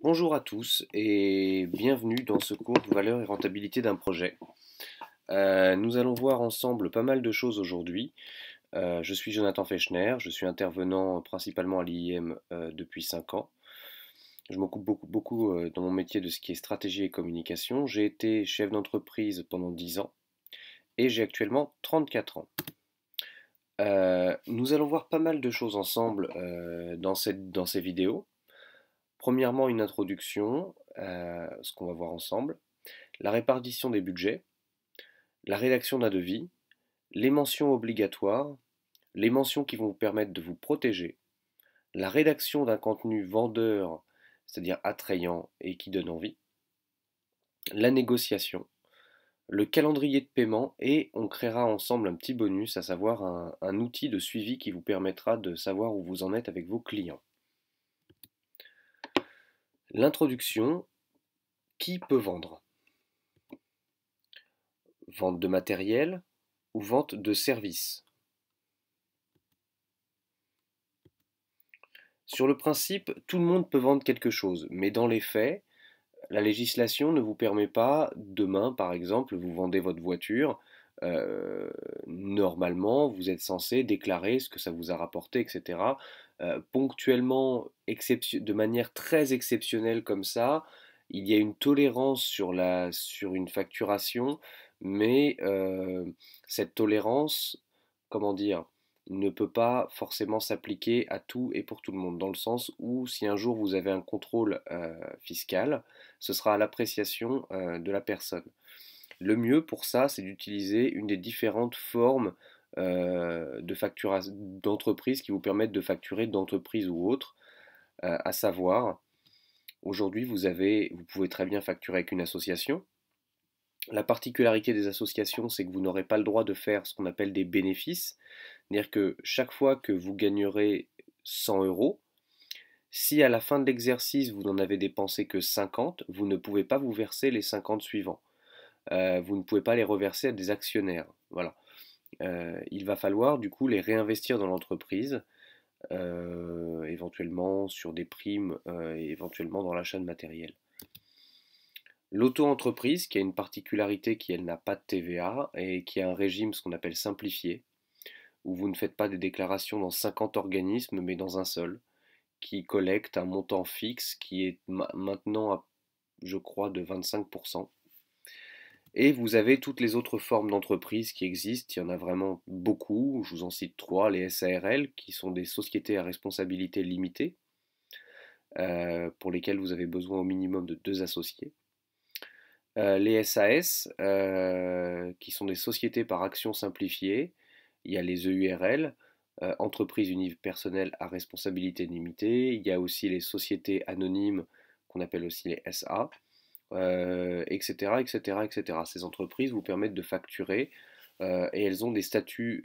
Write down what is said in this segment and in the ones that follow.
Bonjour à tous et bienvenue dans ce cours de valeur et rentabilité d'un projet. Nous allons voir ensemble pas mal de choses aujourd'hui. Je suis Jonathan Fechner, je suis intervenant principalement à l'IIM depuis 5 ans. Je m'occupe beaucoup dans mon métier de ce qui est stratégie et communication. J'ai été chef d'entreprise pendant 10 ans et j'ai actuellement 34 ans. Nous allons voir pas mal de choses ensemble dans ces vidéos. Premièrement, une introduction, ce qu'on va voir ensemble, la répartition des budgets, la rédaction d'un devis, les mentions obligatoires, les mentions qui vont vous permettre de vous protéger, la rédaction d'un contenu vendeur, c'est-à-dire attrayant et qui donne envie, la négociation, le calendrier de paiement et on créera ensemble un petit bonus, à savoir un outil de suivi qui vous permettra de savoir où vous en êtes avec vos clients. L'introduction, qui peut vendre? Vente de matériel ou vente de services? Sur le principe, tout le monde peut vendre quelque chose, mais dans les faits, la législation ne vous permet pas, demain par exemple, vous vendez votre voiture, normalement vous êtes censé déclarer ce que ça vous a rapporté, etc. Ponctuellement, de manière très exceptionnelle comme ça, il y a une tolérance sur une facturation, mais cette tolérance, comment dire, ne peut pas forcément s'appliquer à tout et pour tout le monde, dans le sens où si un jour vous avez un contrôle fiscal, ce sera à l'appréciation de la personne. Le mieux pour ça, c'est d'utiliser une des différentes formes d'entreprise qui vous permettent de facturer d'entreprise ou autre, à savoir, aujourd'hui vous pouvez très bien facturer avec une association. La particularité des associations, c'est que vous n'aurez pas le droit de faire ce qu'on appelle des bénéfices, c'est-à-dire que chaque fois que vous gagnerez 100 euros, si à la fin de l'exercice vous n'en avez dépensé que 50, vous ne pouvez pas vous verser les 50 suivants. Vous ne pouvez pas les reverser à des actionnaires. Voilà. Il va falloir du coup les réinvestir dans l'entreprise, éventuellement sur des primes et éventuellement dans l'achat de matériel. L'auto-entreprise, qui a une particularité qui elle n'a pas de TVA et qui a un régime ce qu'on appelle simplifié, où vous ne faites pas des déclarations dans 50 organismes mais dans un seul, qui collecte un montant fixe qui est maintenant à, je crois, de 25%. Et vous avez toutes les autres formes d'entreprises qui existent, il y en a vraiment beaucoup, je vous en cite trois, les SARL, qui sont des sociétés à responsabilité limitée, pour lesquelles vous avez besoin au minimum de 2 associés. Les SAS, qui sont des sociétés par action simplifiée, il y a les EURL, entreprises unipersonnelles à responsabilité limitée, il y a aussi les sociétés anonymes, qu'on appelle aussi les SA, etc., etc., etc. Ces entreprises vous permettent de facturer et elles ont des statuts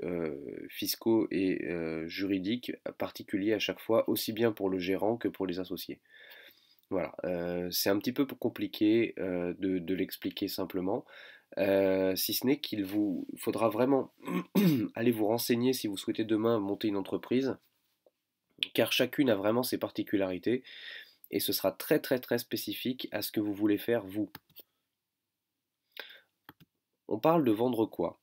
fiscaux et juridiques particuliers à chaque fois, aussi bien pour le gérant que pour les associés. Voilà, c'est un petit peu compliqué de l'expliquer simplement, si ce n'est qu'il vous faudra vraiment aller vous renseigner si vous souhaitez demain monter une entreprise, car chacune a vraiment ses particularités et ce sera très très très spécifique à ce que vous voulez faire vous. On parle de vendre quoi?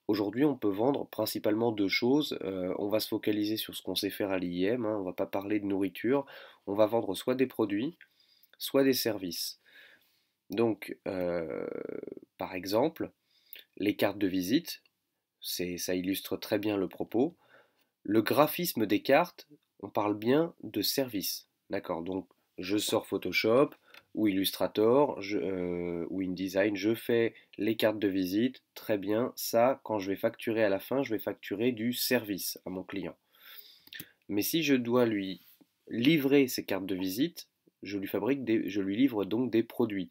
Aujourd'hui, on peut vendre principalement deux choses. On va se focaliser sur ce qu'on sait faire à l'IIM, hein, on ne va pas parler de nourriture. On va vendre soit des produits, soit des services. Donc, par exemple, les cartes de visite, ça illustre très bien le propos. Le graphisme des cartes, on parle bien de service. D'accord, donc je sors Photoshop ou Illustrator ou InDesign, je fais les cartes de visite, très bien. Ça, quand je vais facturer à la fin, je vais facturer du service à mon client. Mais si je dois lui livrer ces cartes de visite, je lui livre donc des produits.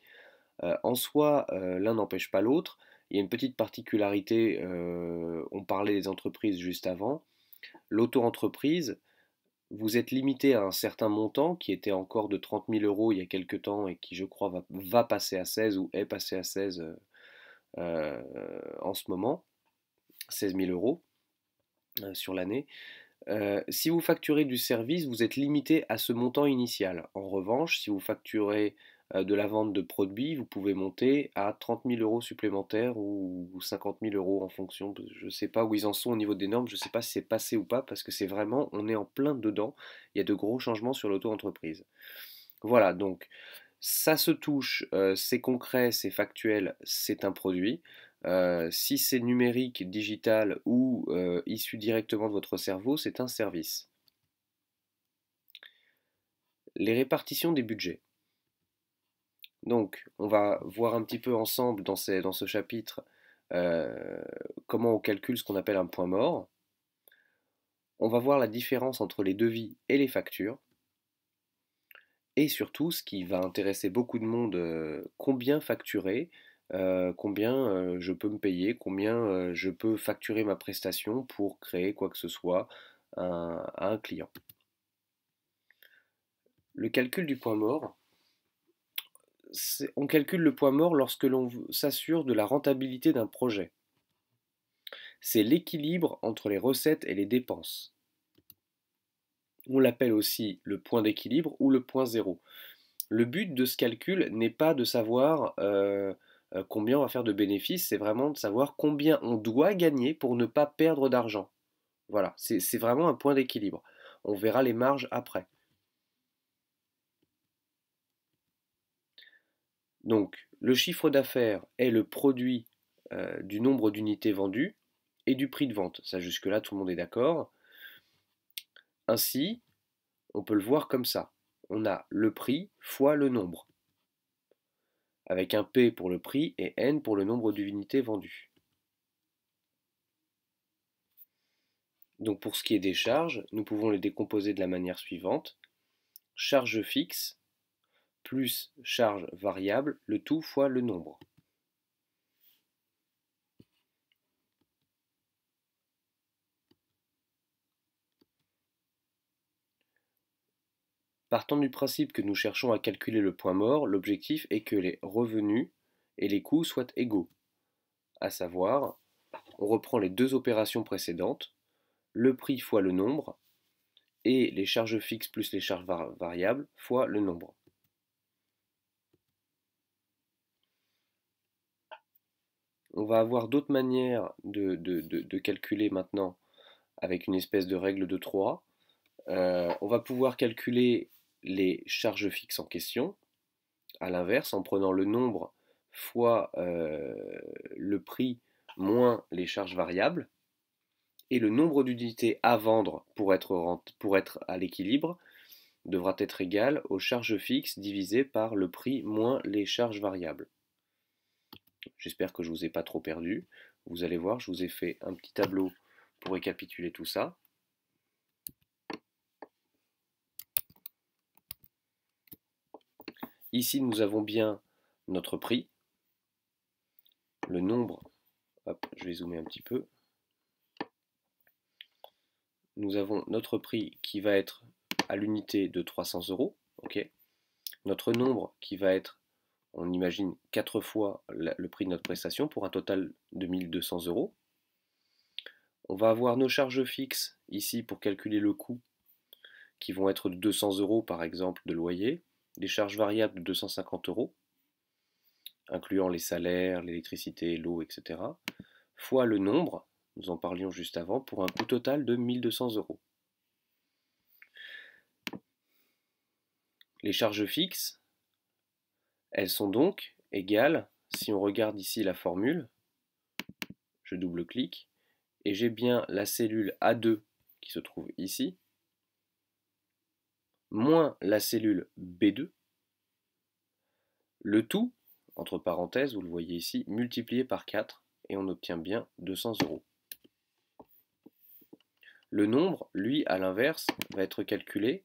En soi, l'un n'empêche pas l'autre. Il y a une petite particularité, on parlait des entreprises juste avant. L'auto-entreprise, vous êtes limité à un certain montant qui était encore de 30 000 euros il y a quelques temps et qui, je crois, va passer à 16 ou est passé à 16 en ce moment, 16 000 euros sur l'année. Si vous facturez du service, vous êtes limité à ce montant initial. En revanche, si vous facturez de la vente de produits, vous pouvez monter à 30 000 euros supplémentaires ou 50 000 euros en fonction. Je ne sais pas où ils en sont au niveau des normes, je ne sais pas si c'est passé ou pas, parce que c'est vraiment, on est en plein dedans. Il y a de gros changements sur l'auto-entreprise. Voilà, donc ça se touche, c'est concret, c'est factuel, c'est un produit. Si c'est numérique, digital ou issu directement de votre cerveau, c'est un service. Les répartitions des budgets. Donc, on va voir un petit peu ensemble dans ce chapitre euh, comment on calcule ce qu'on appelle un point mort. On va voir la différence entre les devis et les factures. Et surtout, ce qui va intéresser beaucoup de monde, combien facturer, combien je peux me payer, combien je peux facturer ma prestation pour créer quoi que ce soit à un client. Le calcul du point mort, on calcule le point mort lorsque l'on s'assure de la rentabilité d'un projet. C'est l'équilibre entre les recettes et les dépenses. On l'appelle aussi le point d'équilibre ou le point zéro. Le but de ce calcul n'est pas de savoir combien on va faire de bénéfices, c'est vraiment de savoir combien on doit gagner pour ne pas perdre d'argent. Voilà, c'est vraiment un point d'équilibre. On verra les marges après. Donc, le chiffre d'affaires est le produit du nombre d'unités vendues et du prix de vente. Ça, jusque-là, tout le monde est d'accord. Ainsi, on peut le voir comme ça. On a le prix fois le nombre, avec un P pour le prix et N pour le nombre d'unités vendues. Donc pour ce qui est des charges, nous pouvons les décomposer de la manière suivante. Charge fixe plus charge variable, le tout fois le nombre. Partant du principe que nous cherchons à calculer le point mort, l'objectif est que les revenus et les coûts soient égaux. À savoir, on reprend les deux opérations précédentes, le prix fois le nombre, et les charges fixes plus les charges variables fois le nombre. On va avoir d'autres manières de calculer maintenant avec une espèce de règle de 3. On va pouvoir calculer les charges fixes en question, à l'inverse, en prenant le nombre fois le prix moins les charges variables, et le nombre d'unités à vendre pour être à l'équilibre devra être égal aux charges fixes divisées par le prix moins les charges variables. J'espère que je ne vous ai pas trop perdu. Vous allez voir, je vous ai fait un petit tableau pour récapituler tout ça. Ici, nous avons bien notre prix, le nombre, hop, je vais zoomer un petit peu. Nous avons notre prix qui va être à l'unité de 300 euros, ok. Notre nombre qui va être, on imagine, 4 fois le prix de notre prestation pour un total de 1200 euros. On va avoir nos charges fixes ici pour calculer le coût qui vont être de 200 euros par exemple de loyer, des charges variables de 250 euros, incluant les salaires, l'électricité, l'eau, etc., fois le nombre, nous en parlions juste avant, pour un coût total de 1200 euros. Les charges fixes, elles sont donc égales, si on regarde ici la formule, je double-clique, et j'ai bien la cellule A2 qui se trouve ici, moins la cellule B2, le tout, entre parenthèses, vous le voyez ici, multiplié par 4, et on obtient bien 200 euros. Le nombre, lui, à l'inverse, va être calculé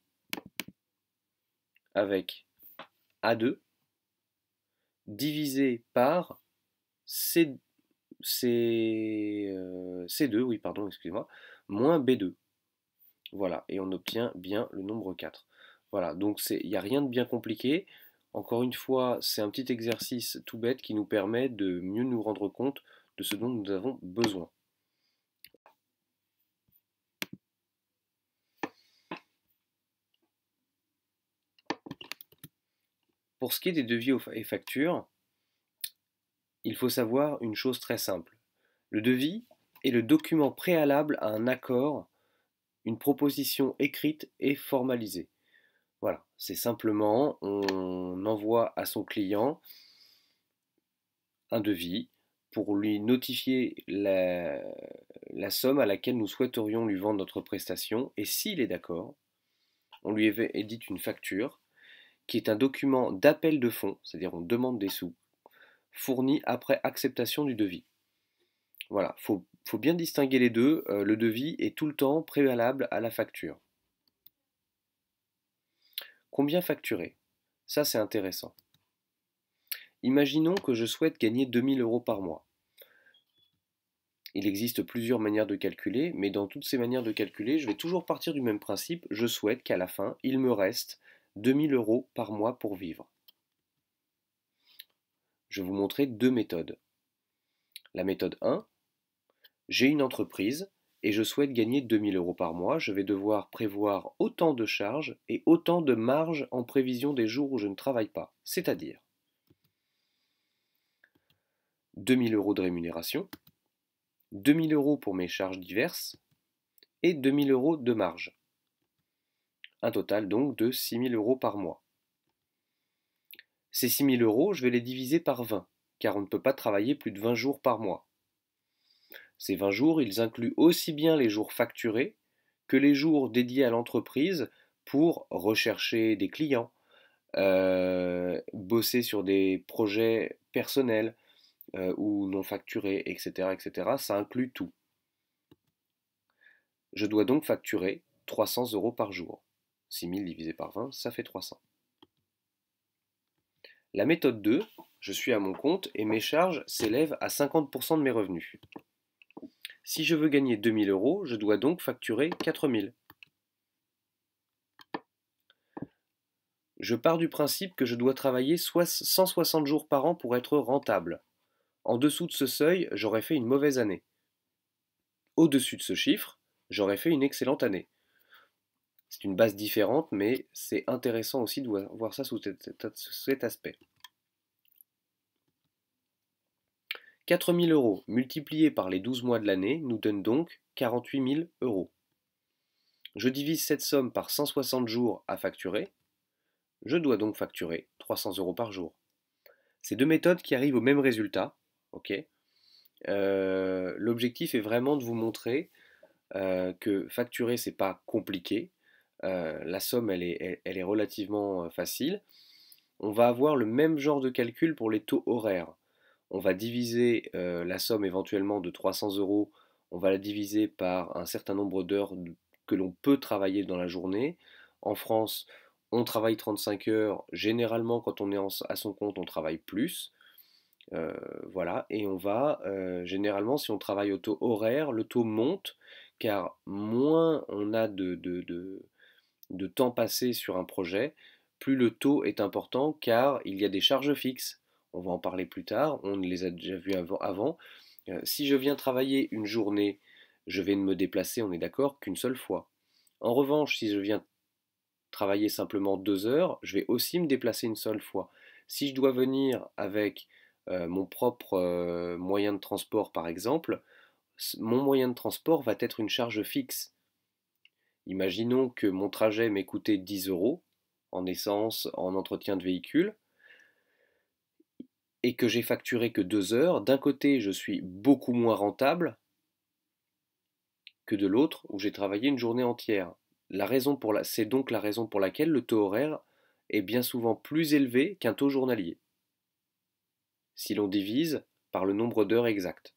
avec A2 divisé par C2, oui, pardon, excusez-moi, moins B2. Voilà, et on obtient bien le nombre 4. Voilà, donc il n'y a rien de bien compliqué. Encore une fois, c'est un petit exercice tout bête qui nous permet de mieux nous rendre compte de ce dont nous avons besoin. Pour ce qui est des devis et factures, il faut savoir une chose très simple. Le devis est le document préalable à un accord, une proposition écrite et formalisée. Voilà, c'est simplement, on envoie à son client un devis pour lui notifier la somme à laquelle nous souhaiterions lui vendre notre prestation, et s'il est d'accord, on lui édite une facture qui est un document d'appel de fonds, c'est-à-dire on demande des sous, fourni après acceptation du devis. Voilà, faut bien distinguer les deux, le devis est tout le temps préalable à la facture. Combien facturer? Ça c'est intéressant. Imaginons que je souhaite gagner 2000 euros par mois. Il existe plusieurs manières de calculer, mais dans toutes ces manières de calculer, je vais toujours partir du même principe, je souhaite qu'à la fin, il me reste 2000 euros par mois pour vivre. Je vais vous montrer deux méthodes. La méthode 1, j'ai une entreprise et je souhaite gagner 2000 euros par mois, je vais devoir prévoir autant de charges et autant de marge en prévision des jours où je ne travaille pas, c'est-à-dire 2000 euros de rémunération, 2000 euros pour mes charges diverses et 2000 euros de marge. Un total donc de 6000 euros par mois. Ces 6000 euros, je vais les diviser par 20, car on ne peut pas travailler plus de 20 jours par mois. Ces 20 jours, ils incluent aussi bien les jours facturés que les jours dédiés à l'entreprise pour rechercher des clients, bosser sur des projets personnels ou non facturés, etc., etc. Ça inclut tout. Je dois donc facturer 300 euros par jour. 6000 divisé par 20, ça fait 300. La méthode 2, je suis à mon compte et mes charges s'élèvent à 50% de mes revenus. Si je veux gagner 2000 euros, je dois donc facturer 4000. Je pars du principe que je dois travailler 160 jours par an pour être rentable. En dessous de ce seuil, j'aurais fait une mauvaise année. Au-dessus de ce chiffre, j'aurais fait une excellente année. C'est une base différente, mais c'est intéressant aussi de voir ça sous cet aspect. 4000 euros multipliés par les 12 mois de l'année nous donne donc 48 000 euros. Je divise cette somme par 160 jours à facturer. Je dois donc facturer 300 euros par jour. Ces deux méthodes qui arrivent au même résultat, ok. L'objectif est vraiment de vous montrer que facturer c'est pas compliqué. La somme elle est relativement facile. On va avoir le même genre de calcul pour les taux horaires. On va diviser la somme éventuellement de 300 euros, on va la diviser par un certain nombre d'heures que l'on peut travailler dans la journée. En France, on travaille 35 heures. Généralement, quand on est à son compte, on travaille plus. Voilà, et on va, généralement, si on travaille au taux horaire, le taux monte, car moins on a de temps passé sur un projet, plus le taux est important, car il y a des charges fixes. On va en parler plus tard, on les a déjà vues avant. Si je viens travailler une journée, je vais me déplacer, on est d'accord, qu'une seule fois. En revanche, si je viens travailler simplement 2 heures, je vais aussi me déplacer une seule fois. Si je dois venir avec mon propre moyen de transport, par exemple, mon moyen de transport va être une charge fixe. Imaginons que mon trajet m'ait coûté 10 euros en essence, en entretien de véhicule, et que j'ai facturé que 2 heures. D'un côté, je suis beaucoup moins rentable que de l'autre, où j'ai travaillé une journée entière. C'est donc la raison pour laquelle le taux horaire est bien souvent plus élevé qu'un taux journalier, si l'on divise par le nombre d'heures exact.